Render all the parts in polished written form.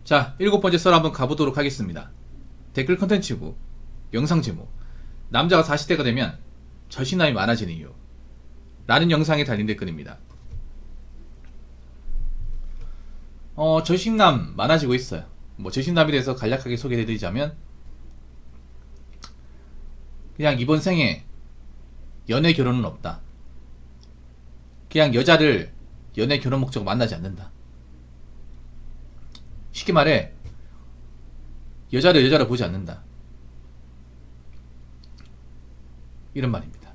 자, 7번째 썰 한번 가보도록 하겠습니다. 댓글 컨텐츠고 영상 제목, 남자가 40대가 되면 저신남이 많아지는 이유 라는 영상에 달린 댓글입니다. 저신남 많아지고 있어요. 저신남에 대해서 간략하게 소개해드리자면, 그냥 이번 생에 연애 결혼은 없다. 그냥 여자를 연애 결혼 목적으로 만나지 않는다. 쉽게 말해, 여자를 보지 않는다. 이런 말입니다.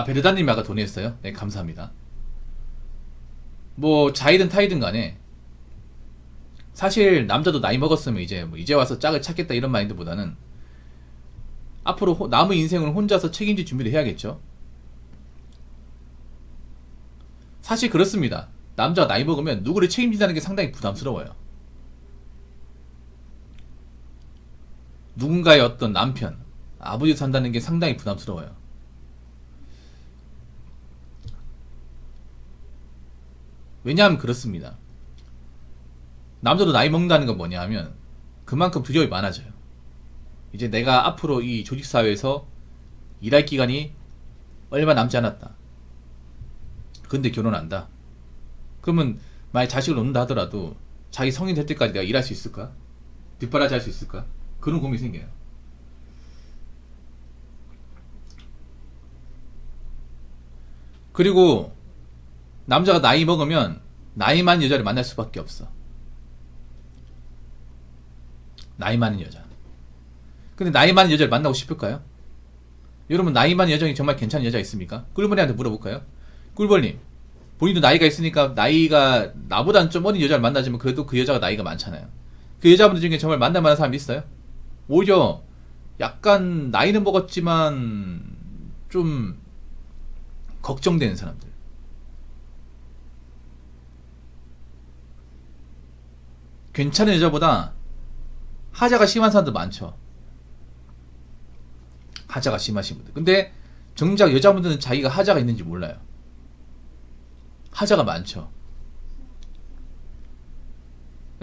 베르다님이 아까 돈했어요. 네, 감사합니다. 자이든 타이든 간에 사실 남자도 나이 먹었으면 이제 와서 짝을 찾겠다 이런 마인드보다는 앞으로 남의 인생을 혼자서 책임질 준비를 해야겠죠. 사실 그렇습니다. 남자가 나이 먹으면 누구를 책임진다는 게 상당히 부담스러워요. 누군가의 어떤 남편, 아버지 산다는 게 상당히 부담스러워요. 왜냐하면 그렇습니다. 남자도 나이 먹는다는 건 뭐냐 하면 그만큼 두려움이 많아져요. 이제 내가 앞으로 이 조직사회에서 일할 기간이 얼마 남지 않았다. 근데 결혼한다. 그러면 만약 자식을 놓는다 하더라도 자기 성인 될 때까지 내가 일할 수 있을까? 뒷바라지 할 수 있을까? 그런 고민이 생겨요. 그리고 남자가 나이 먹으면 나이 많은 여자를 만날 수밖에 없어. 나이 많은 여자. 근데 나이 많은 여자를 만나고 싶을까요? 여러분, 나이 많은 여성이 정말 괜찮은 여자 있습니까? 꿀벌이한테 물어볼까요? 꿀벌님, 본인도 나이가 있으니까 나이가 나보다는 좀 어린 여자를 만나지만 그래도 그 여자가 나이가 많잖아요. 그 여자분들 중에 정말 만날만한 사람이 있어요? 오히려 약간 나이는 먹었지만 좀 걱정되는 사람들. 괜찮은 여자보다 하자가 심한 사람도 많죠. 하자가 심하신 분들. 근데 정작 여자분들은 자기가 하자가 있는지 몰라요. 하자가 많죠.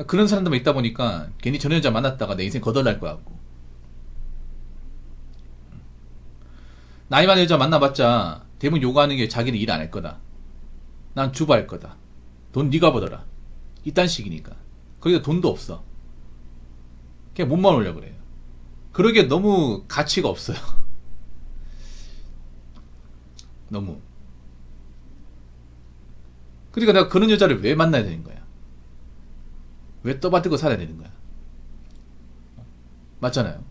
그런 사람들만 있다 보니까 괜히 저런 여자 만났다가 내 인생 거덜날 것 같고, 나이 많은 여자 만나봤자 대부분 요구하는 게 자기는 일 안 할 거다. 난 주부할 거다. 돈 네가 벌어라. 이딴 식이니까. 거기다 돈도 없어. 그냥 몸만 오려고 그래요. 그러기에 너무 가치가 없어요. 너무. 그러니까 내가 그런 여자를 왜 만나야 되는 거야? 왜 떠받들고 살아야 되는 거야? 맞잖아요.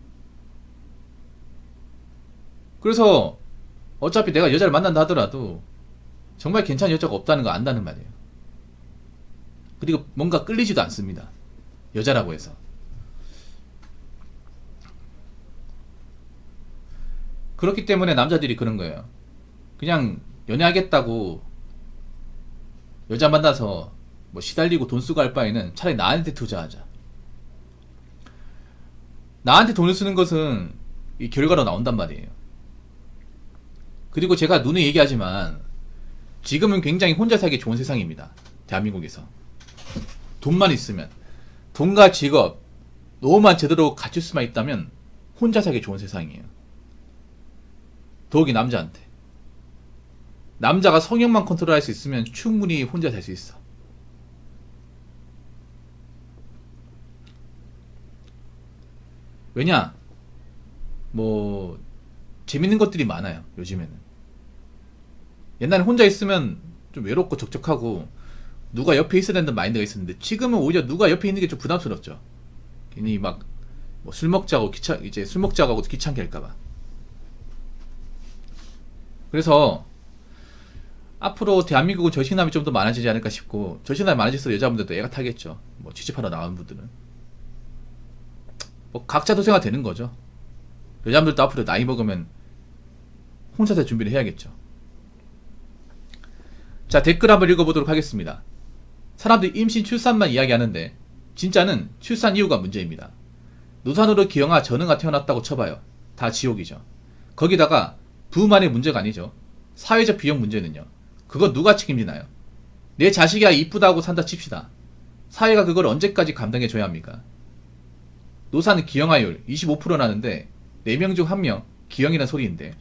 그래서 어차피 내가 여자를 만난다 하더라도 정말 괜찮은 여자가 없다는 거 안다는 말이에요. 그리고 뭔가 끌리지도 않습니다. 여자라고 해서. 그렇기 때문에 남자들이 그런 거예요. 그냥 연애하겠다고 여자 만나서 시달리고 돈 쓰고 할 바에는 차라리 나한테 투자하자. 나한테 돈을 쓰는 것은 이 결과로 나온단 말이에요. 그리고 제가 누누이 얘기하지만 지금은 굉장히 혼자 살기 좋은 세상입니다. 대한민국에서. 돈만 있으면, 돈과 직업 노만 제대로 갖출 수만 있다면 혼자 살기 좋은 세상이에요. 더욱이 남자한테. 남자가 성형만 컨트롤할 수 있으면 충분히 혼자 살 수 있어. 왜냐? 재밌는 것들이 많아요, 요즘에는. 옛날에 혼자 있으면 좀 외롭고 적적하고 누가 옆에 있어야 된다는 마인드가 있었는데, 지금은 오히려 누가 옆에 있는 게 좀 부담스럽죠. 괜히 술 먹자고 술 먹자고 하고 귀찮게 할까봐. 그래서 앞으로 대한민국은 저신남이 좀 더 많아지지 않을까 싶고, 저신남이 많아질수록 여자분들도 애가 타겠죠. 취직하러 나온 분들은 각자 도생화 되는 거죠. 여자분들도 앞으로 나이 먹으면 혼자 살 준비를 해야겠죠. 자, 댓글 한번 읽어보도록 하겠습니다. 사람들이 임신 출산만 이야기하는데 진짜는 출산 이후가 문제입니다. 노산으로 기형아 전응아 태어났다고 쳐봐요. 다 지옥이죠. 거기다가 부만의 문제가 아니죠. 사회적 비용 문제는요. 그건 누가 책임지나요? 내 자식이야 이쁘다고 산다 칩시다. 사회가 그걸 언제까지 감당해 줘야 합니까? 노사는 기형아율 25%나는데 4명 중 1명 기형이란 소리인데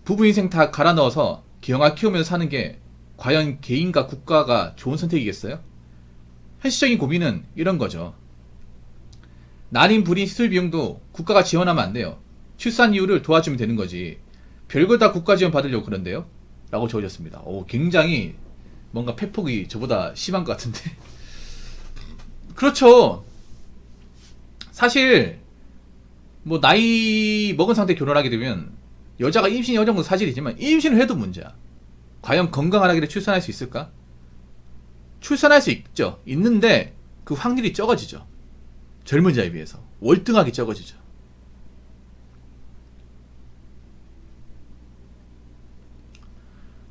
부부 인생 다 갈아 넣어서 기형아 키우면서 사는 게 과연 개인과 국가가 좋은 선택이겠어요? 현실적인 고민은 이런 거죠. 난임 불임 시술 비용도 국가가 지원하면 안 돼요. 출산 이유를 도와주면 되는 거지. 별걸 다 국가 지원 받으려고 그런데요? 라고 적으셨습니다. 굉장히 뭔가 팩폭이 저보다 심한 것 같은데. 그렇죠. 사실 뭐 나이 먹은 상태 결혼하게 되면 여자가 임신이 어려운 건 사실이지만 임신을 해도 문제야. 과연 건강한 아기를 출산할 수 있을까? 출산할 수 있죠. 있는데 그 확률이 적어지죠. 젊은 자에 비해서 월등하게 적어지죠.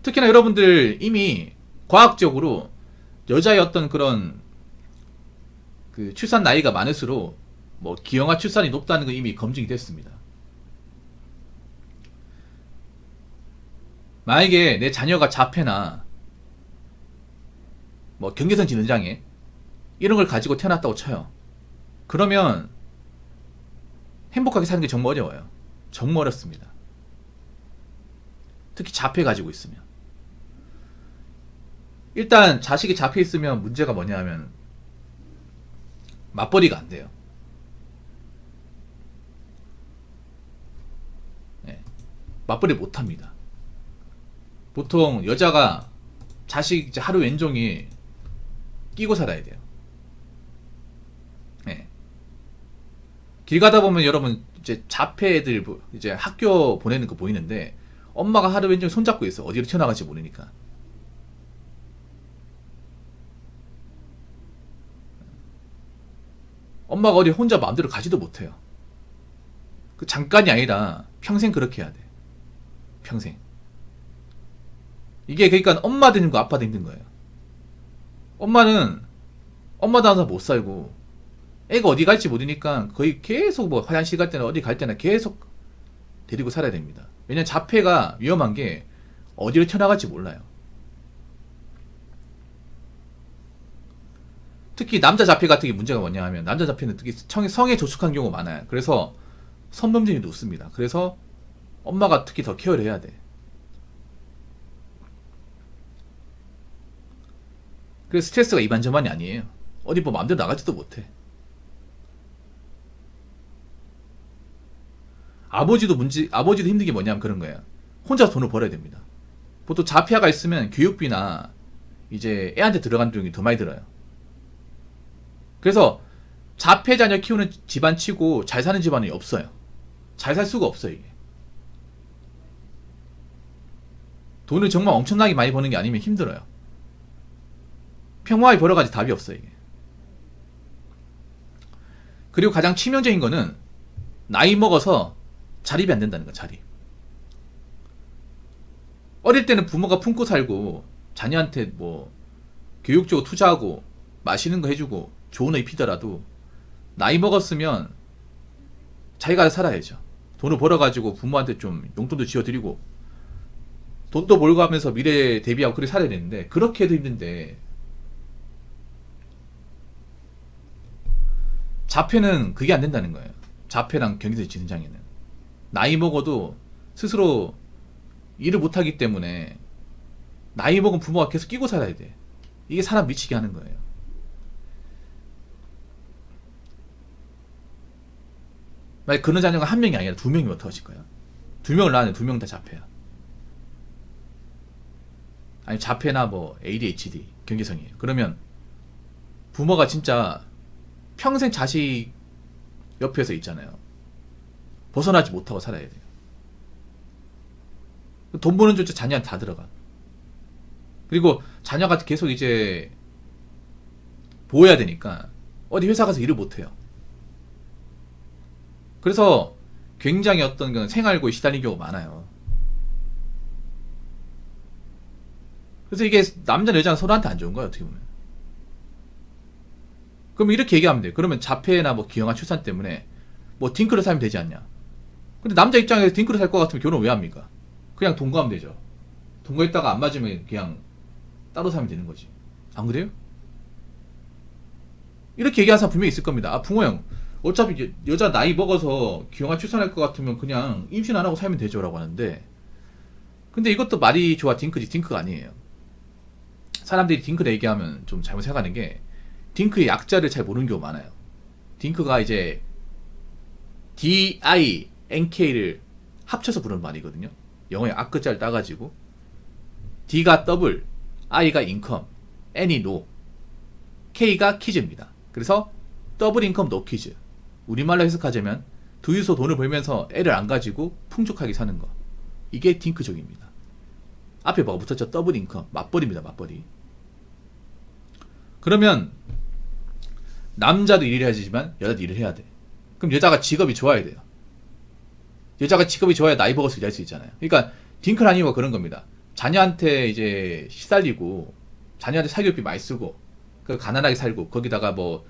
특히나 여러분들 이미 과학적으로 여자의 어떤 그런 그 출산 나이가 많을수록 뭐 기형아 출산이 높다는 건 이미 검증이 됐습니다. 만약에 내 자녀가 자폐나 뭐 경계선 지능장애 이런 걸 가지고 태어났다고 쳐요. 그러면 행복하게 사는 게 정말 어려워요. 정말 어렵습니다. 특히 자폐 가지고 있으면. 일단 자식이 자폐 있으면 문제가 뭐냐 하면 맞벌이가 안 돼요. 네. 맞벌이 못 합니다. 보통 여자가 자식 이제 하루 왼종일 끼고 살아야 돼요. 네. 길 가다 보면 여러분 이제 자폐 애들 이제 학교 보내는 거 보이는데 엄마가 하루 왼종일 손잡고 있어. 어디로 튀어나갈지 모르니까. 엄마가 어디 혼자 마음대로 가지도 못해요. 그 잠깐이 아니라 평생 그렇게 해야 돼. 평생. 이게 그러니까 엄마도 힘든 거 아빠도 힘든 거예요. 엄마는 엄마도 항상 못 살고 애가 어디 갈지 모르니까 거의 계속 뭐 화장실 갈 때나 어디 갈 때나 계속 데리고 살아야 됩니다. 왜냐면 자폐가 위험한 게 어디로 튀어나갈지 몰라요. 특히 남자 자폐 같은 게 문제가 뭐냐 하면 남자 자폐는 특히 성에 조숙한 경우가 많아요. 그래서 성범죄율이 높습니다. 그래서 엄마가 특히 더 케어를 해야 돼. 그래서 스트레스가 이만저만이 아니에요. 어디 뭐 마음대로 나가지도 못해. 아버지도 힘든 게 뭐냐면 그런 거예요. 혼자 돈을 벌어야 됩니다. 보통 자폐아가 있으면 교육비나 이제 애한테 들어가는 비용이 더 많이 들어요. 그래서 자폐 자녀 키우는 집안 치고 잘 사는 집안이 없어요. 잘 살 수가 없어요, 이게. 돈을 정말 엄청나게 많이 버는 게 아니면 힘들어요. 평범하게 벌어가지 답이 없어요, 이게. 그리고 가장 치명적인 거는 나이 먹어서 자립이 안 된다는 거야, 자립. 어릴 때는 부모가 품고 살고 자녀한테 뭐 교육적으로 투자하고 맛있는 거 해주고 좋은 옷 입히더라도 나이 먹었으면 자기가 살아야죠. 돈을 벌어가지고 부모한테 좀 용돈도 지어드리고 돈도 벌고 하면서 미래에 대비하고 그렇게 살아야 되는데 그렇게 해도 힘든데 자폐는 그게 안 된다는 거예요. 자폐랑 경기도 지능장애는 나이 먹어도 스스로 일을 못하기 때문에 나이 먹은 부모가 계속 끼고 살아야 돼. 이게 사람 미치게 하는 거예요. 만약 그런 자녀가 한 명이 아니라 2명이면 어떡하실 거예요? 2명을 낳았는데 2명 다 자폐야. 아니 자폐나 뭐 ADHD 경계성이에요. 그러면 부모가 진짜 평생 자식 옆에서 있잖아요. 벗어나지 못하고 살아야 돼요. 돈 버는 조차 자녀한테 다 들어가. 그리고 자녀가 계속 이제 보호해야 되니까 어디 회사 가서 일을 못해요. 그래서 굉장히 어떤 그런 생활고에 시달리는 경우가 많아요. 그래서 이게 남자 여자는 서로한테 안 좋은 거예요, 어떻게 보면. 그럼 이렇게 얘기하면 돼요. 그러면 자폐나 뭐 기형아 출산 때문에 뭐 딩크를 살면 되지 않냐. 근데 남자 입장에서 딩크를 살 것 같으면 결혼 왜 합니까? 그냥 동거하면 되죠. 동거했다가 안 맞으면 그냥 따로 살면 되는 거지. 안 그래요? 이렇게 얘기하는 사람 분명히 있을 겁니다. 아, 붕어 형, 어차피 여자 나이 먹어서 기형아 출산할 것 같으면 그냥 임신 안 하고 살면 되죠 라고 하는데, 근데 이것도 말이 좋아 딩크지 딩크가 아니에요. 사람들이 딩크를 얘기하면 좀 잘못 생각하는 게, 딩크의 약자를 잘 모르는 경우가 많아요. 딩크가 이제 D-I, N-K를 합쳐서 부르는 말이거든요. 영어에 아크자를 따가지고 D가 더블, I가 인컴, N이 노, K가 키즈입니다. 그래서 더블 인컴 노 키즈. 우리말로 해석하자면 두유소 돈을 벌면서 애를 안 가지고 풍족하게 사는 거. 이게 딩크족입니다. 앞에 뭐가 붙었죠? 더블 인컴. 맞벌이입니다. 맞벌이. 그러면 남자도 일을 해야지만 여자도 일을 해야 돼. 그럼 여자가 직업이 좋아야 돼요. 여자가 직업이 좋아야 나이 먹어서 일할 수 있잖아요. 그러니까 딩크란 이유가 그런 겁니다. 자녀한테 이제 시달리고 자녀한테 사교육비 많이 쓰고 그 가난하게 살고 거기다가 뭐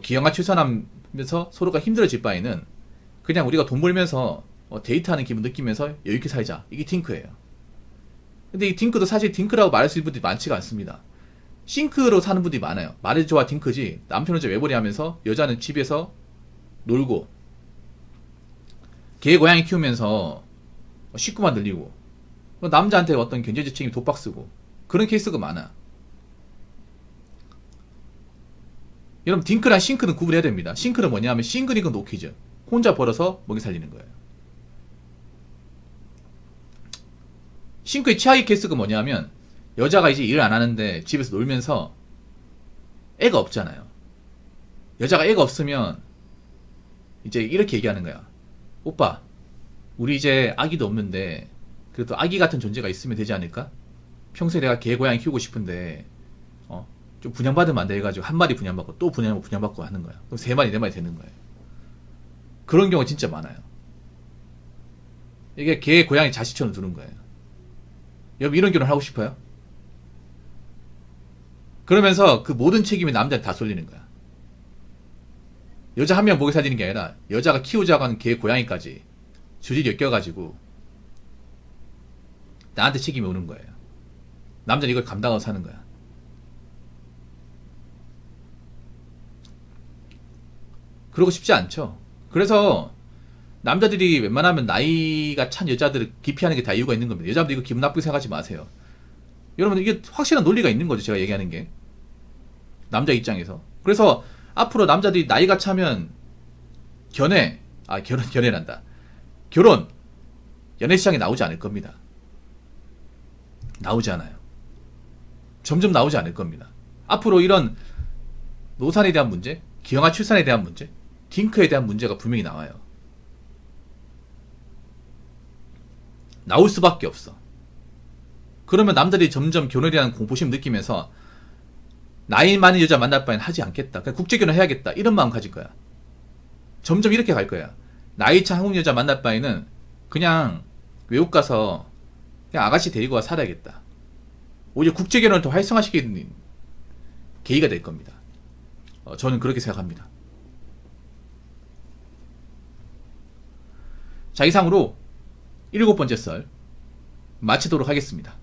기형아 출산하면서 서로가 힘들어질 바에는 그냥 우리가 돈 벌면서 데이트하는 기분 느끼면서 여유있게 살자. 이게 딩크예요. 근데 이 딩크도 사실 딩크라고 말할 수 있는 분들이 많지가 않습니다. 싱크로 사는 분들이 많아요. 말이 좋아 딩크지 남편은 이제 외벌이 하면서 여자는 집에서 놀고 개 고양이 키우면서 식구만 늘리고 남자한테 어떤 경제적 책임 독박 쓰고 그런 케이스가 많아. 여러분 딩크랑 싱크는 구분해야 됩니다. 싱크는 뭐냐 하면 싱글이건 노키즈, 혼자 벌어서 먹이 살리는 거예요. 싱크의 최악의 케이스가 뭐냐 하면 여자가 이제 일을 안 하는데 집에서 놀면서 애가 없잖아요. 여자가 애가 없으면 이제 이렇게 얘기하는 거야. 오빠, 우리 이제 아기도 없는데 그래도 아기 같은 존재가 있으면 되지 않을까? 평소에 내가 개 고양이 키우고 싶은데 좀 분양받으면 안 돼 해가지고 한 마리 분양받고 또 분양받고 하는 거야. 그럼 세 마리 네 마리 되는 거예요. 그런 경우가 진짜 많아요. 이게 개 고양이 자식처럼 두는 거예요. 여러분 이런 결혼 하고 싶어요? 그러면서 그 모든 책임이 남자한테 다 쏠리는 거야. 여자 한 명 먹이 살리는 게 아니라 여자가 키우자고 하는 개 고양이까지 주질이 엮여가지고 나한테 책임이 오는 거예요. 남자는 이걸 감당하고 사는 거야. 그러고 싶지 않죠. 그래서 남자들이 웬만하면 나이가 찬 여자들을 기피하는 게 다 이유가 있는 겁니다. 여자분들 이거 기분 나쁘게 생각하지 마세요. 여러분 이게 확실한 논리가 있는 거죠. 제가 얘기하는 게 남자 입장에서. 그래서 앞으로 남자들이 나이가 차면 결혼 연애 시장에 나오지 않을 겁니다. 나오지 않아요. 점점 나오지 않을 겁니다. 앞으로 이런 노산에 대한 문제, 기형아 출산에 대한 문제, 딩크에 대한 문제가 분명히 나와요. 나올 수밖에 없어. 그러면 남들이 점점 결혼이라는 공포심 느끼면서 나이 많은 여자 만날 바엔 하지 않겠다. 그냥 국제결혼 해야겠다. 이런 마음 가질 거야. 점점 이렇게 갈 거야. 나이 찬 한국 여자 만날 바에는 그냥 외국 가서 그냥 아가씨 데리고 와 살아야겠다. 오히려 국제결혼을 더 활성화시키는 계기가 될 겁니다. 저는 그렇게 생각합니다. 자, 이상으로 7번째 썰 마치도록 하겠습니다.